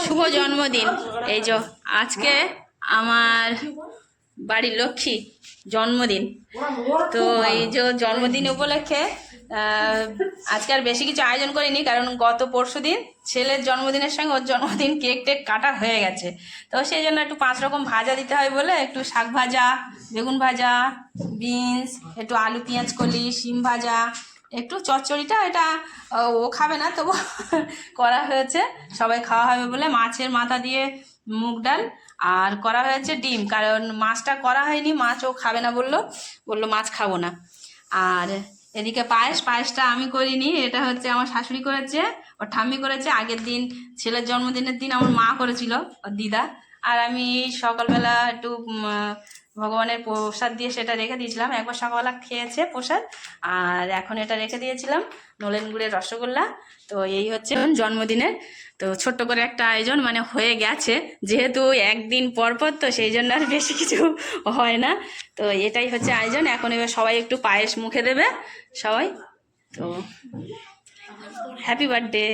শুভ জন্মদিন। এই যে আজকে আমার বাড়ির লক্ষ্মী জন্মদিন। তো এই যে জন্মদিন উপলক্ষে আজকে আর বেশি কিছু আয়োজন করিনি, কারণ গত পরশুদিন ছেলের জন্মদিনের সঙ্গে ওর জন্মদিন কেক টেক কাটা হয়ে গেছে। তো সেই জন্য একটু 5 রকম ভাজা দিতে হয় বলে একটু শাক ভাজা, বেগুন ভাজা, বিনস, একটু আলু পেঁয়াজ কলি, শিম ভাজা, একটু চচ্চড়িটা এটা ও খাবে না, তবু করা হয়েছে, সবাই খাওয়া হবে বলে। মাছের মাথা দিয়ে মুগ ডাল আর করা হয়েছে ডিম, কারণ মাছটা করা হয়নি, মাছ ও খাবে না বললো মাছ খাবো না। আর এদিকে পায়েসটা আমি করিনি, এটা হচ্ছে আমার শাশুড়ি করেছে, ওর ঠাম্মি করেছে। আগের দিন ছেলের জন্মদিনের দিন আমার মা করেছিল, ওর দিদা। আর আমি সকালবেলা একটু ভগবানের প্রসাদ দিয়ে সেটা রেখে দিয়েছিলাম, একবার সকালবেলা খেয়েছে প্রসাদ, আর এখন এটা রেখে দিয়েছিলাম নলেন গুড়ের রসগোল্লা। তো এই হচ্ছে জন্মদিনের তো ছোট্ট করে একটা আয়োজন মানে হয়ে গেছে, যেহেতু একদিন পর পর তো সেই জন্য আর বেশি কিছু হয় না। তো এটাই হচ্ছে আয়োজন। এখন এবার সবাই একটু পায়েস মুখে দেবে সবাই। তো হ্যাপি বার্থডে।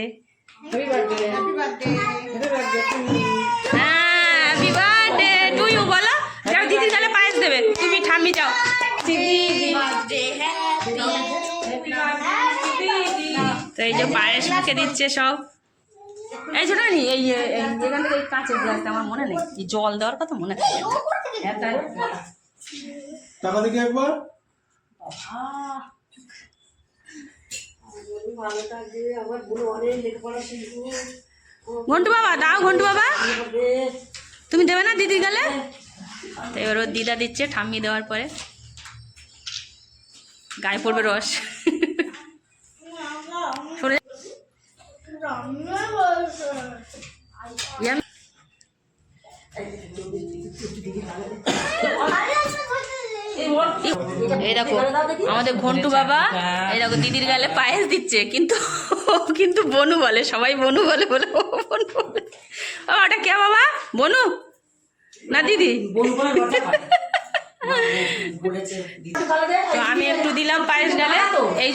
হ্যাঁ, হ্যাপি বার্থডে টু ইউ বলো। যাও দিদি তাহলে পায়েস দেবে, তুমি ঠাম্মি যাও। তো এই যে পায়েস মুখে দিচ্ছে সব। এই ছোট নি এই যেখান থেকে এই কাঁচের গ্লাসটা আমার মনে নেই, এই জল দেওয়ার কথা মনে থাকে। টাকা দেখি একবার। ঘন্টু বাবা দাও, ঘন্টু বাবা তুমি দেবে না দিদি গেলে? এবার ওর দিদা দিচ্ছে, ঠাম্মি দেওয়ার পরে গায়ে পড়বে রস। সরে এই দেখো আমাদের ঘন্টু বাবা, এই দেখো দিদির গালে পায়েস দিচ্ছে, কিন্তু বনু বলে, সবাই বনু বলে বলে ও বনু বলে। ওটা কে বাবা? বনু না দিদি? তো আমি একটু দিলাম পায়েস ডালে। এই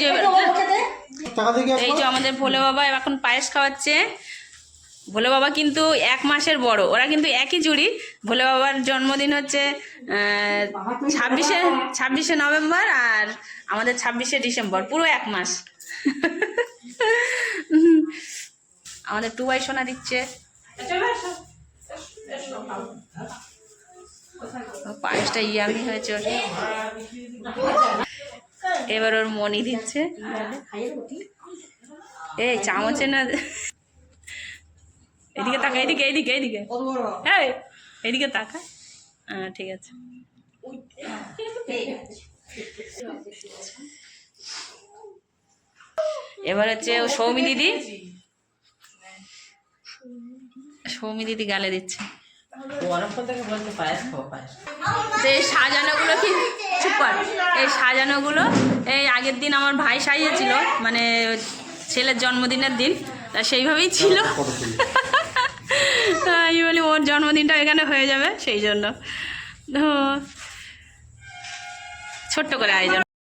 যে আমাদের ভোলে বাবা এখন পায়েস খাওয়াচ্ছে। ভোলে বাবা কিন্তু 1 মাসের বড়, ওরা কিন্তু একই জুড়ি। ভোলে বাবার জন্মদিন হচ্ছে 26শে নভেম্বর, আর আমাদের 26শে ডিসেম্বর, পুরো 1 মাস। আমাদের টুবাই সোনা দিচ্ছে পায়েসটা, ইয়ামি হয়েছে। এবার ওর মনি দিচ্ছে, এই চামচে না। এদিকে তাকা, এদিকে এইদিকে এইদিকে, হ্যাঁ এইদিকে তাকা। হ্যাঁ ঠিক আছে। এবার হচ্ছে ও সৌমি দিদি গালে দিচ্ছে। এই সাজানোগুলো কি চুপ কর, এই সাজানোগুলো এই আগের দিন আমার ভাই সাজিয়েছিল, মানে ছেলের জন্মদিনের দিন, তা সেইভাবেই ছিল। আমি বলি ওর জন্মদিনটা এখানে হয়ে যাবে, সেই জন্য ছোট্ট করে আয়োজন।